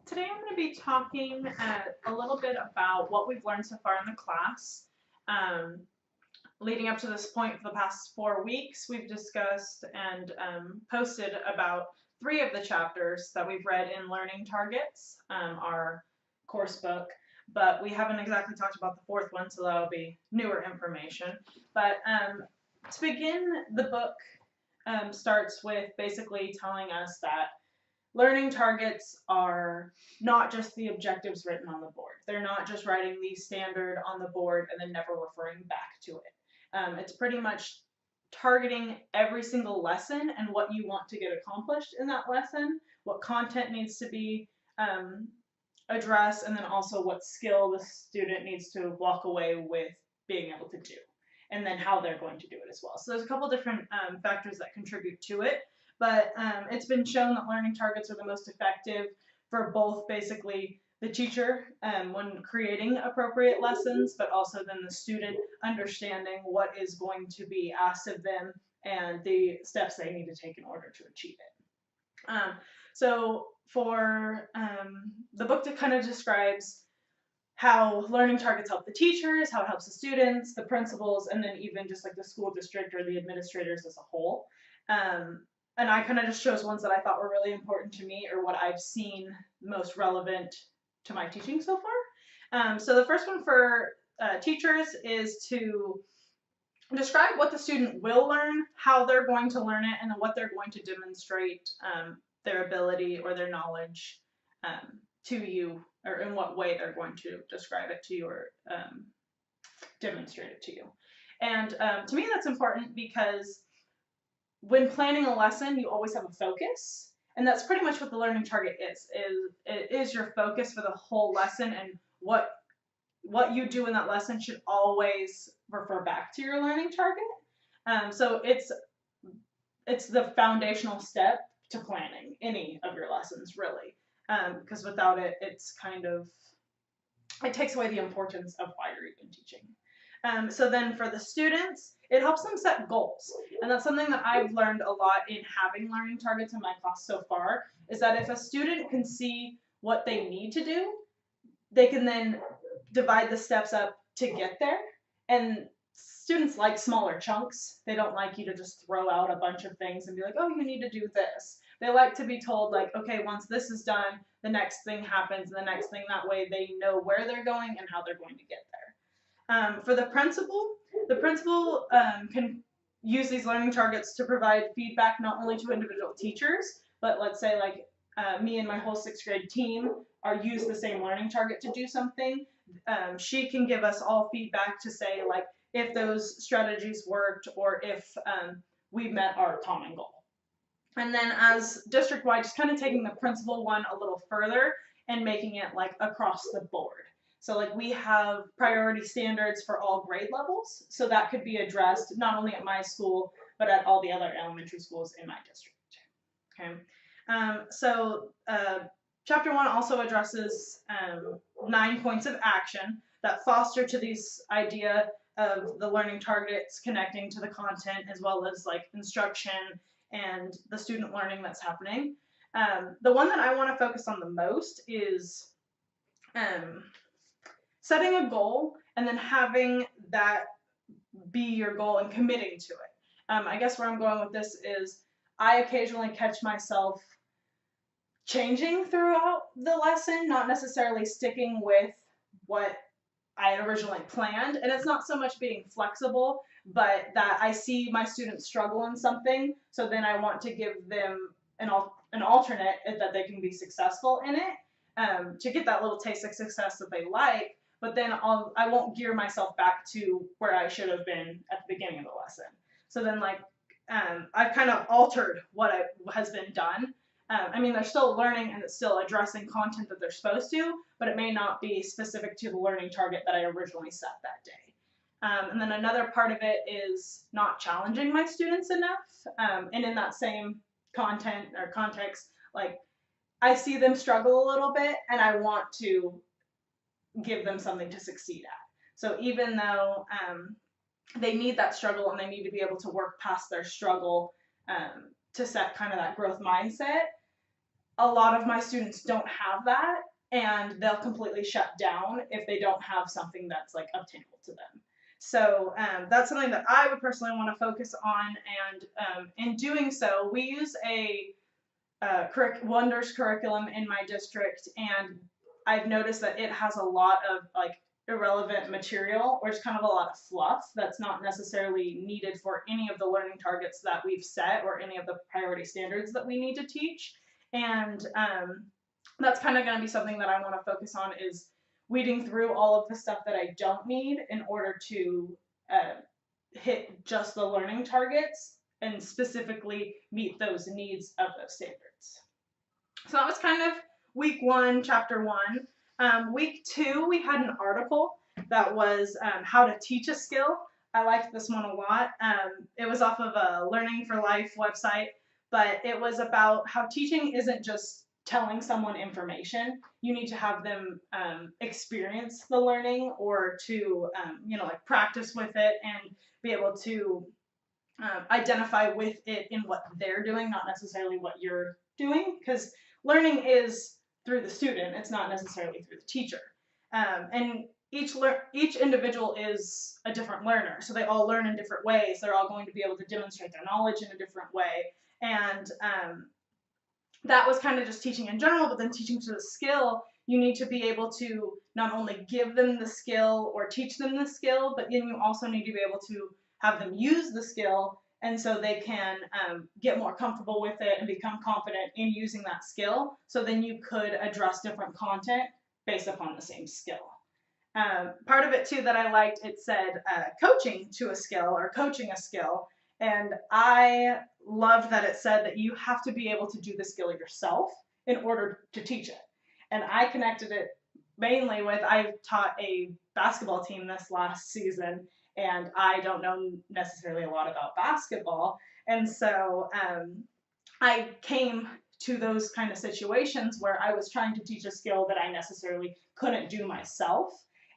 Today I'm going to be talking a little bit about what we've learned so far in the class. Um, Leading up to this point for the past 4 weeks, we've discussed and posted about 3 of the chapters that we've read in Learning Targets, our course book, but we haven't exactly talked about the 4th one, so that'll be newer information. But to begin, the book starts with basically telling us that learning targets are not just the objectives written on the board. They're not just writing the standard on the board and then never referring back to it. It's pretty much targeting every single lesson and what you want to get accomplished in that lesson, what content needs to be addressed, and then also what skill the student needs to walk away with being able to do, and then how they're going to do it as well. So there's a couple different factors that contribute to it. But it's been shown that learning targets are the most effective for both basically the teacher when creating appropriate lessons, but also then the student understanding what is going to be asked of them and the steps they need to take in order to achieve it. So for the book that kind of describes how learning targets help the teachers, how it helps the students, the principals, and then even just like the school district or the administrators as a whole. And I kind of just chose ones that I thought were really important to me or what I've seen most relevant to my teaching so far. So the first one for teachers is to describe what the student will learn, how they're going to learn it, and then what they're going to demonstrate their ability or their knowledge to you, or in what way they're going to describe it to you or demonstrate it to you. And to me, that's important because when planning a lesson, you always have a focus, and that's pretty much what the learning target is. It is your focus for the whole lesson, and what you do in that lesson should always refer back to your learning target. So it's the foundational step to planning any of your lessons, really, because without it, it's kind of it takes away the importance of why you're even teaching. So then for the students, it helps them set goals. And that's something that I've learned a lot in having learning targets in my class so far, is that if a student can see what they need to do, they can then divide the steps up to get there. And students like smaller chunks. They don't like you to just throw out a bunch of things and be like, oh, you need to do this. They like to be told, like, okay, once this is done, the next thing happens, and the next thing, that way they know where they're going and how they're going to get there. For the principal can use these learning targets to provide feedback not only to individual teachers, but let's say like me and my whole 6th grade team are use the same learning target to do something. She can give us all feedback to say like if those strategies worked or if we met our common goal. And then as district-wide, just kind of taking the principal one a little further and making it like across the board. So like we have priority standards for all grade levels, so that could be addressed not only at my school, but at all the other elementary schools in my district. Okay, so chapter 1 also addresses 9 points of action that foster to these idea of the learning targets connecting to the content as well as like instruction and the student learning that's happening. The one that I want to focus on the most is setting a goal and then having that be your goal and committing to it. I guess where I'm going with this is I occasionally catch myself changing throughout the lesson, not necessarily sticking with what I had originally planned. And it's not so much being flexible, but that I see my students struggle in something, so then I want to give them an alternate that they can be successful in it, to get that little taste of success that they like. But then I won't gear myself back to where I should have been at the beginning of the lesson. So then like I've kind of altered what has been done. I mean, they're still learning and it's still addressing content that they're supposed to, but it may not be specific to the learning target that I originally set that day. And then another part of it is not challenging my students enough. And in that same content or context, like I see them struggle a little bit and I want to give them something to succeed at. So even though they need that struggle and they need to be able to work past their struggle to set kind of that growth mindset, a lot of my students don't have that, and they'll completely shut down if they don't have something that's like obtainable to them. So that's something that I would personally want to focus on, and in doing so, we use a Wonders curriculum in my district, and I've noticed that it has a lot of like irrelevant material, or it's kind of a lot of fluff that's not necessarily needed for any of the learning targets that we've set or any of the priority standards that we need to teach. And that's kind of going to be something that I want to focus on, is weeding through all of the stuff that I don't need in order to hit just the learning targets and specifically meet those needs of those standards. So that was kind of week 1, chapter 1. Week 2, we had an article that was how to teach a skill. I liked this one a lot. It was off of a Learning for Life website, but it was about how teaching isn't just telling someone information. You need to have them experience the learning, or to like practice with it and be able to identify with it in what they're doing, not necessarily what you're doing, because learning is through the student, it's not necessarily through the teacher. And each individual is a different learner, so they all learn in different ways. They're all going to be able to demonstrate their knowledge in a different way. And that was kind of just teaching in general, but then teaching to the skill, you need to be able to not only give them the skill or teach them the skill, but then you also need to be able to have them use the skill, and so they can get more comfortable with it and become confident in using that skill. So then you could address different content based upon the same skill. Part of it too that I liked, it said coaching to a skill, or coaching a skill. And I loved that it said that you have to be able to do the skill yourself in order to teach it. And I connected it mainly with, I taught a basketball team this last season, and I don't know necessarily a lot about basketball. And so I came to those kind of situations where I was trying to teach a skill that I necessarily couldn't do myself.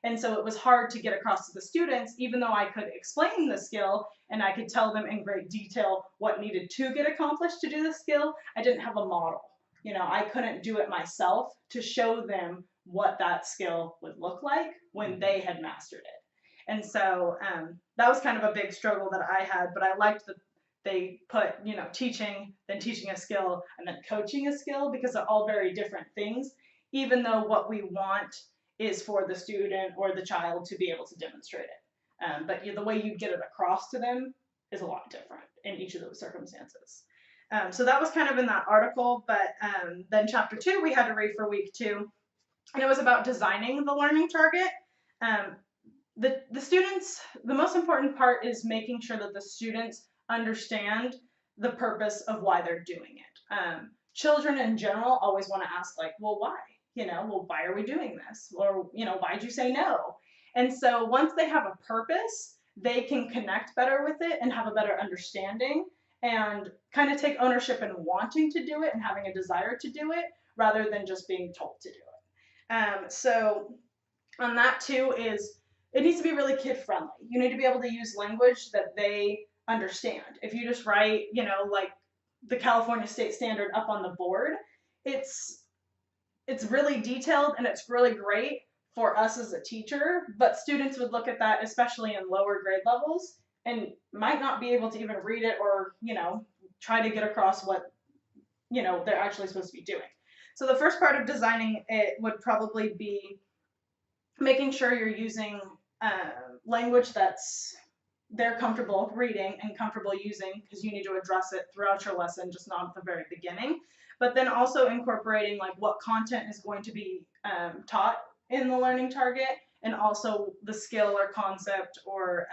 And so it was hard to get across to the students, even though I could explain the skill and I could tell them in great detail what needed to get accomplished to do the skill. I didn't have a model. I couldn't do it myself to show them what that skill would look like when they had mastered it. And so that was kind of a big struggle that I had, but I liked that they put, teaching, then teaching a skill, and then coaching a skill, because they're all very different things, even though what we want is for the student or the child to be able to demonstrate it. But the way you get it across to them is a lot different in each of those circumstances. So that was kind of in that article, but then chapter 2 we had to read for week 2, and it was about designing the learning target. The students, the most important part is making sure that the students understand the purpose of why they're doing it. Children in general always want to ask, like, well, why? Well, why are we doing this? Or, why'd you say no? And so once they have a purpose, they can connect better with it and have a better understanding, and kind of take ownership in wanting to do it and having a desire to do it, rather than just being told to do it. So on that too is, it needs to be really kid friendly. You need to be able to use language that they understand. If you just write, like the California State Standard up on the board, it's really detailed and it's really great for us as a teacher, but students would look at that, especially in lower grade levels, and might not be able to even read it, or, try to get across what, they're actually supposed to be doing. So the first part of designing it would probably be making sure you're using language that's they're comfortable reading and comfortable using, because you need to address it throughout your lesson, just not at the very beginning. But then also incorporating like what content is going to be taught in the learning target, and also the skill or concept or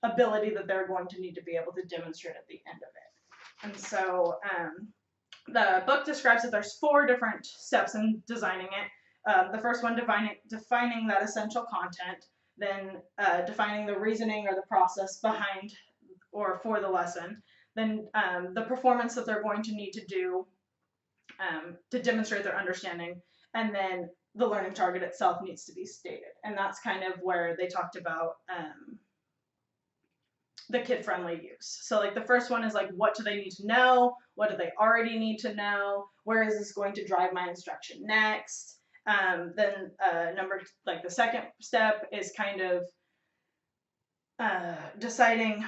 ability that they're going to need to be able to demonstrate at the end of it. And so the book describes that there's 4 different steps in designing it. The first one, defining that essential content, then defining the reasoning or the process behind or for the lesson, then the performance that they're going to need to do to demonstrate their understanding, and then the learning target itself needs to be stated. And that's kind of where they talked about the kid-friendly use. So like the first one is like, what do they need to know? What do they already need to know? Where is this going to drive my instruction next? Then the second step is kind of deciding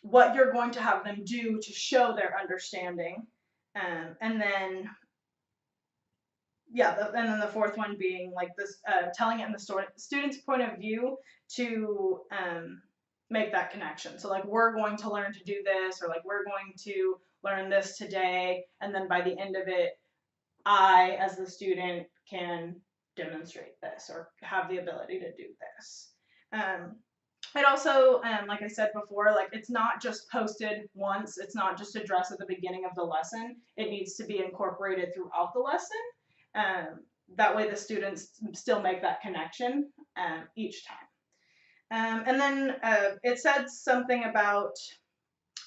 what you're going to have them do to show their understanding. And then and then the fourth one being like this, telling it in the student's point of view to make that connection. So like, we're going to learn to do this, or like, we're going to learn this today, and then by the end of it, I, as the student, can demonstrate this or have the ability to do this. It also, like I said before, like, it's not just posted once, it's not just addressed at the beginning of the lesson, it needs to be incorporated throughout the lesson. That way the students still make that connection each time. And then it said something about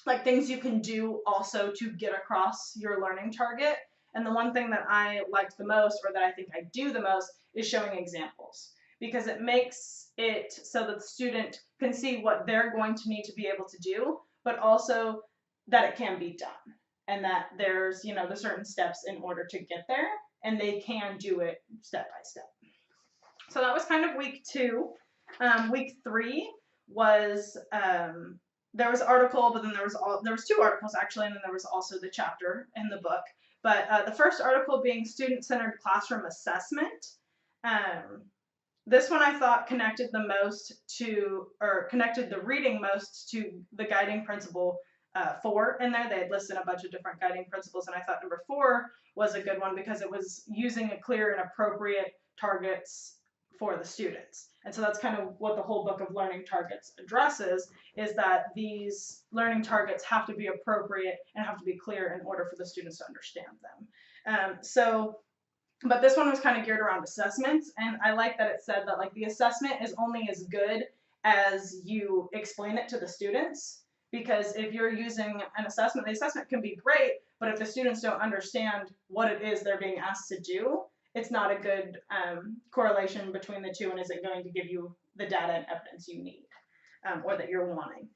like things you can do also to get across your learning target. And the one thing that I liked the most, or that I think I do the most, is showing examples, because it makes it so that the student can see what they're going to need to be able to do, but also that it can be done, and that there's, you know, the certain steps in order to get there, and they can do it step by step. So that was kind of week 2. Week 3 was there was article, but then there was 2 articles actually, and then there was also the chapter in the book. But the first article being student-centered classroom assessment. This one I thought connected the most to, or connected the reading most to the guiding principle 4 in there. They had listed a bunch of different guiding principles, and I thought number 4 was a good one because it was using a clear and appropriate targets for the students. And so that's kind of what the whole book of learning targets addresses, is that these learning targets have to be appropriate and have to be clear in order for the students to understand them. But this one was kind of geared around assessments, and I like that it said that like the assessment is only as good as you explain it to the students, because if you're using an assessment, the assessment can be great, but if the students don't understand what it is they're being asked to do, it's not a good correlation between the two, and isn't going to give you the data and evidence you need or that you're wanting.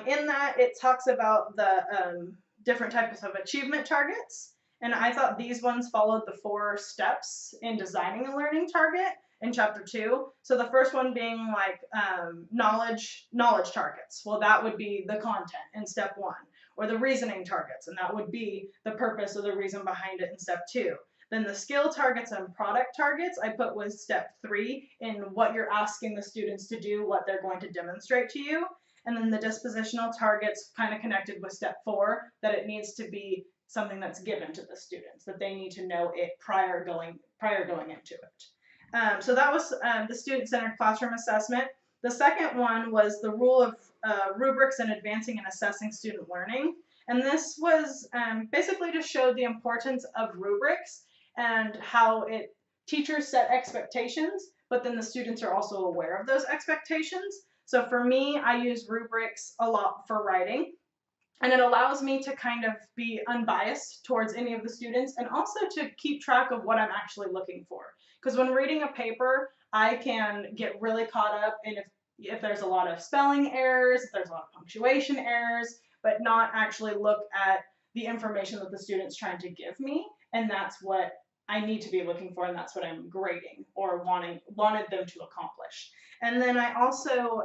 In that, it talks about the different types of achievement targets, and I thought these ones followed the 4 steps in designing a learning target in chapter 2. So the first one being like knowledge targets. Well, that would be the content in step 1, or the reasoning targets, and that would be the purpose or the reason behind it in step 2. Then the skill targets and product targets I put was step 3, in what you're asking the students to do, what they're going to demonstrate to you. And then the dispositional targets kind of connected with step 4, that it needs to be something that's given to the students, that they need to know it prior going into it. So that was the student-centered classroom assessment. The second one was the rule of rubrics in advancing and assessing student learning. And this was basically to show the importance of rubrics and how teachers set expectations, but then the students are also aware of those expectations. So for me, I use rubrics a lot for writing, and it allows me to kind of be unbiased towards any of the students, and also to keep track of what I'm actually looking for. Because when reading a paper, I can get really caught up in if there's a lot of spelling errors, if there's a lot of punctuation errors, but not actually look at the information that the student's trying to give me, and that's what I need to be looking for, and that's what I'm grading or wanted them to accomplish. And then I also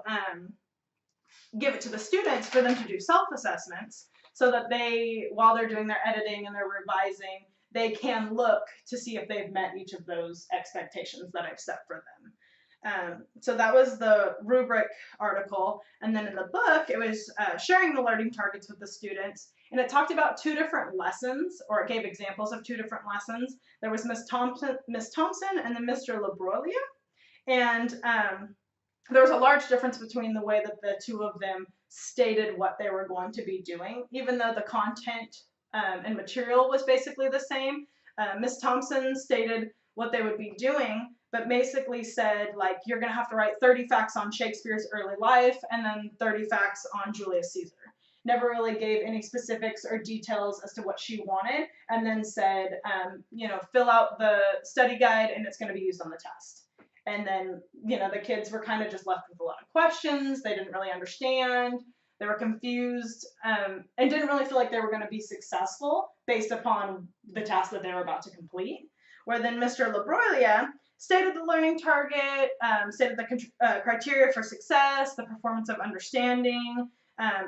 give it to the students for them to do self-assessments, so that they, while they're doing their editing and their revising, they can look to see if they've met each of those expectations that I've set for them. So that was the rubric article. And then in the book, it was sharing the learning targets with the students. And it talked about 2 different lessons, or it gave examples of 2 different lessons. There was Miss Thompson, and then Mr. Labroglia. And there was a large difference between the way that the 2 of them stated what they were going to be doing, even though the content and material was basically the same. Miss Thompson stated what they would be doing, but basically said, like, you're going to have to write 30 facts on Shakespeare's early life and then 30 facts on Julius Caesar. Never really gave any specifics or details as to what she wanted, and then said, fill out the study guide and it's going to be used on the test. And then, the kids were kind of just left with a lot of questions. They didn't really understand. They were confused and didn't really feel like they were going to be successful based upon the task that they were about to complete. Where then Mr. Labroglia stated the learning target, stated the criteria for success, the performance of understanding.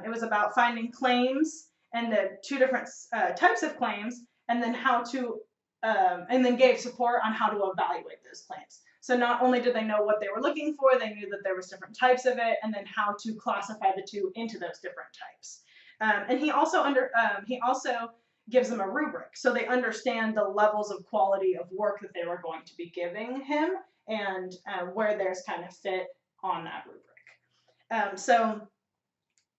It was about finding claims and the two different types of claims, and then how to, and then gave support on how to evaluate those claims. So not only did they know what they were looking for, they knew that there was different types of it, and then how to classify the two into those different types. And he also gives them a rubric, so they understand the levels of quality of work that they were going to be giving him, and where theirs kind of fit on that rubric. So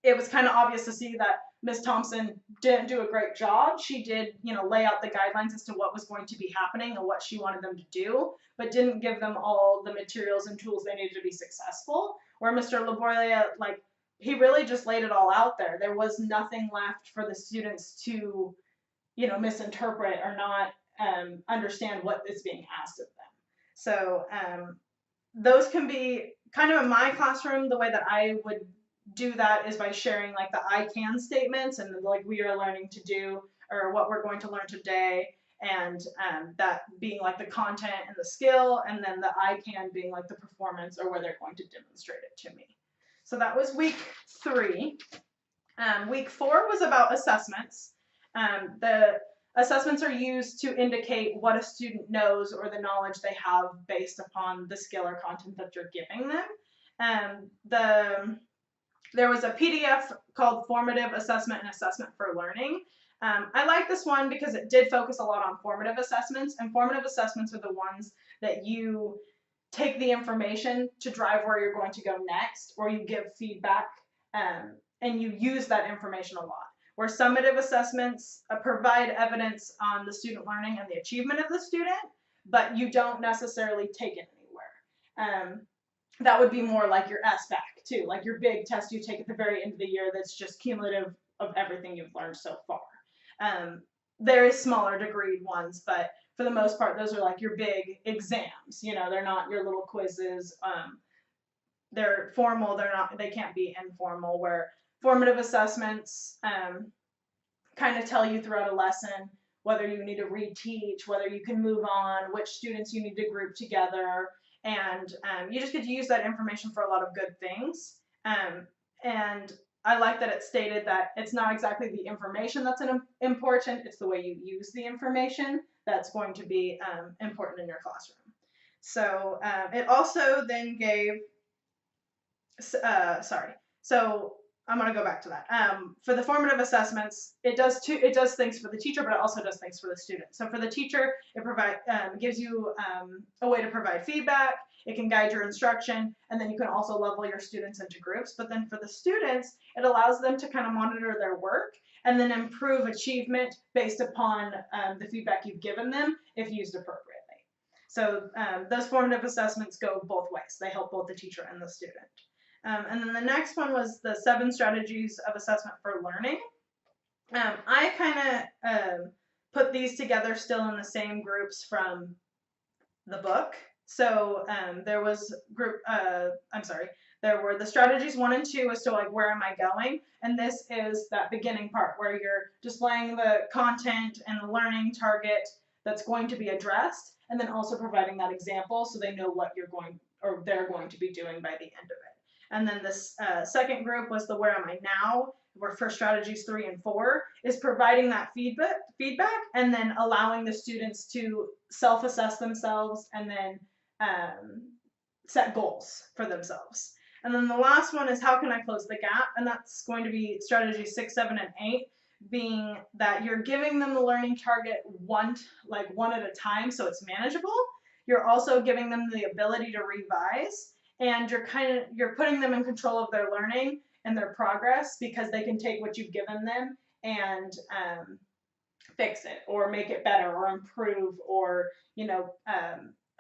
it was kind of obvious to see that Ms. Thompson didn't do a great job. She did, lay out the guidelines as to what was going to be happening and what she wanted them to do, but didn't give them all the materials and tools they needed to be successful. Where Mr. Labroglia, he really just laid it all out there. There was nothing left for the students to, misinterpret or not understand what is being asked of them. So those can be kind of in my classroom. The way that I would do that is by sharing the I can statements and we are learning to do, or what we're going to learn today, and that being the content and the skill, and then the I can being the performance or where they're going to demonstrate it to me. So that was week 3. Week 4 was about assessments. The assessments are used to indicate what a student knows or the knowledge they have based upon the skill or content that you're giving them. There was a PDF called Formative Assessment and Assessment for Learning. I like this one because it did focus a lot on formative assessments, and formative assessments are the ones that you take the information to drive where you're going to go next, or you give feedback, and you use that information a lot. Where summative assessments provide evidence on the student learning and the achievement of the student, but you don't necessarily take it anywhere. That would be more like your SBAC too, like your big test you take at the very end of the year that's just cumulative of everything you've learned so far. There is smaller degreed ones, but for the most part, those are your big exams. They're not your little quizzes. They're formal. They can't be informal. Where formative assessments kind of tell you throughout a lesson whether you need to reteach, whether you can move on, which students you need to group together. And you just get to use that information for a lot of good things. And I like that it stated that it's not exactly the information that's important, it's the way you use the information that's going to be important in your classroom. So it also then gave, so I'm going to go back to that. For the formative assessments, it does things for the teacher, but it also does things for the student. So for the teacher, it gives you a way to provide feedback. It can guide your instruction, and then you can also level your students into groups. But then for the students, it allows them to kind of monitor their work and then improve achievement based upon the feedback you've given them if used appropriately. So those formative assessments go both ways. They help both the teacher and the student. And then the next one was the 7 strategies of assessment for learning. I kind of put these together still in the same groups from the book. So there were the strategies 1 and 2 as to where am I going, and this is that beginning part where you're displaying the content and the learning target that's going to be addressed, and then also providing that example so they know what they're going to be doing by the end of it. And then this second group was the where am I now, where for strategies 3 and 4 is providing that feedback and then allowing the students to self-assess themselves and then set goals for themselves. And then the last one is how can I close the gap, and that's going to be strategies 6, 7, and 8, being that you're giving them the learning target one at a time so it's manageable. You're also giving them the ability to revise, and you're putting them in control of their learning and their progress because they can take what you've given them and fix it or make it better or improve or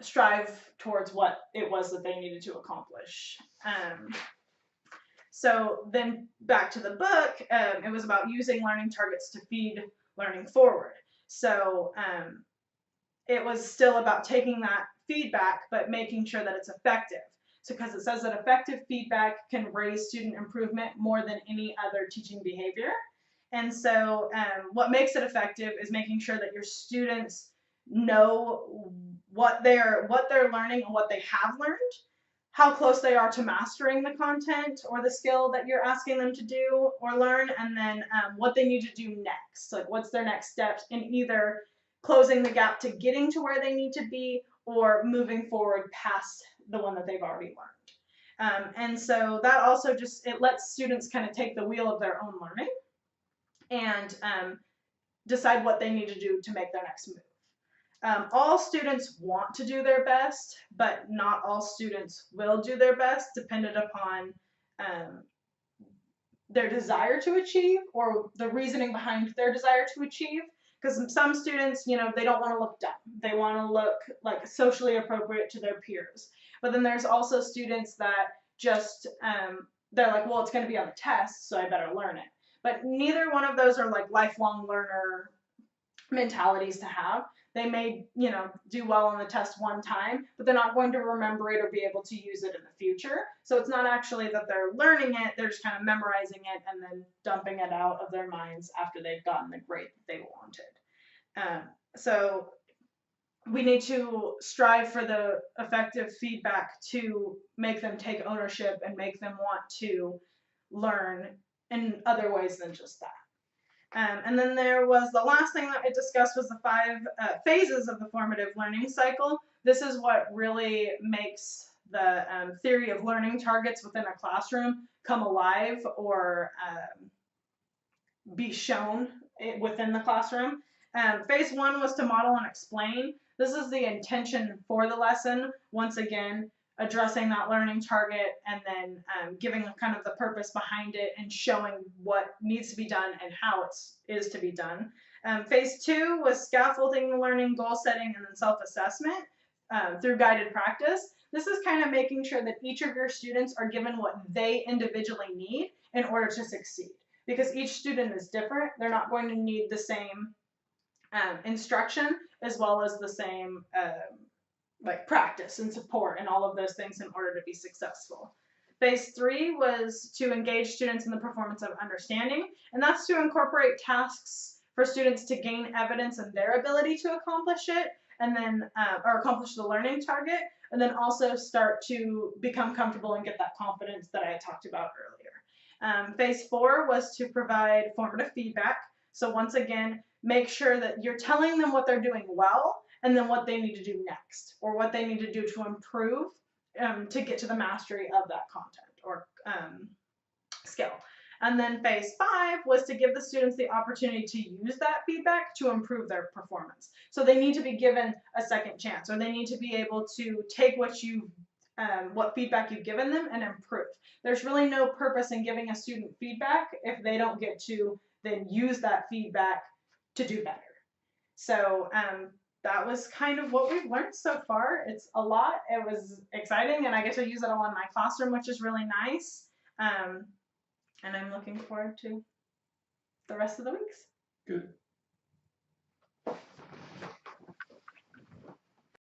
strive towards what it was that they needed to accomplish. So then back to the book, it was about using learning targets to feed learning forward. So it was still about taking that feedback but making sure that it's effective. So because it says that effective feedback can raise student improvement more than any other teaching behavior. And so what makes it effective is making sure that your students know what they're learning and what they have learned, how close they are to mastering the content or the skill that you're asking them to do or learn, and then what they need to do next. Like what's their next steps in either closing the gap to getting to where they need to be or moving forward past the one that they've already learned. And so that also just, it lets students kind of take the wheel of their own learning and decide what they need to do to make their next move. All students want to do their best, but not all students will do their best, dependent upon their desire to achieve or the reasoning behind their desire to achieve. Because some students, you know, they don't want to look dumb. They want to look like socially appropriate to their peers. But then there's also students that just, they're like, well, it's going to be on the test, so I better learn it. But neither one of those are like lifelong learner mentalities to have. They may, you know, do well on the test one time, but they're not going to remember it or be able to use it in the future. So it's not actually that they're learning it, they're just kind of memorizing it and then dumping it out of their minds after they've gotten the grade that they wanted. So we need to strive for the effective feedback to make them take ownership and make them want to learn in other ways than just that. And then there was the last thing that I discussed was the 5 phases of the formative learning cycle. This is what really makes the theory of learning targets within a classroom come alive or be shown within the classroom. Phase 1 was to model and explain. This is the intention for the lesson. Once again, addressing that learning target and then giving kind of the purpose behind it and showing what needs to be done and how it is to be done. Phase 2 was scaffolding the learning, goal setting, and then self-assessment through guided practice. This is kind of making sure that each of your students are given what they individually need in order to succeed. Because each student is different, they're not going to need the same instruction as well as the same like practice and support and all of those things in order to be successful. Phase 3 was to engage students in the performance of understanding, and that's to incorporate tasks for students to gain evidence of their ability to accomplish it, and then or accomplish the learning target, and then also start to become comfortable and get that confidence that I had talked about earlier. Phase 4 was to provide formative feedback. So once again, make sure that you're telling them what they're doing well and then what they need to do next or what they need to do to improve to get to the mastery of that content or skill. And then phase 5 was to give the students the opportunity to use that feedback to improve their performance. So they need to be given a second chance, or they need to be able to take what feedback you've given them and improve. There's really no purpose in giving a student feedback if they don't get to then use that feedback to do better. So that was kind of what we've learned so far. It's a lot. It was exciting, and I get to use it all in my classroom, which is really nice. And I'm looking forward to the rest of the weeks. Good.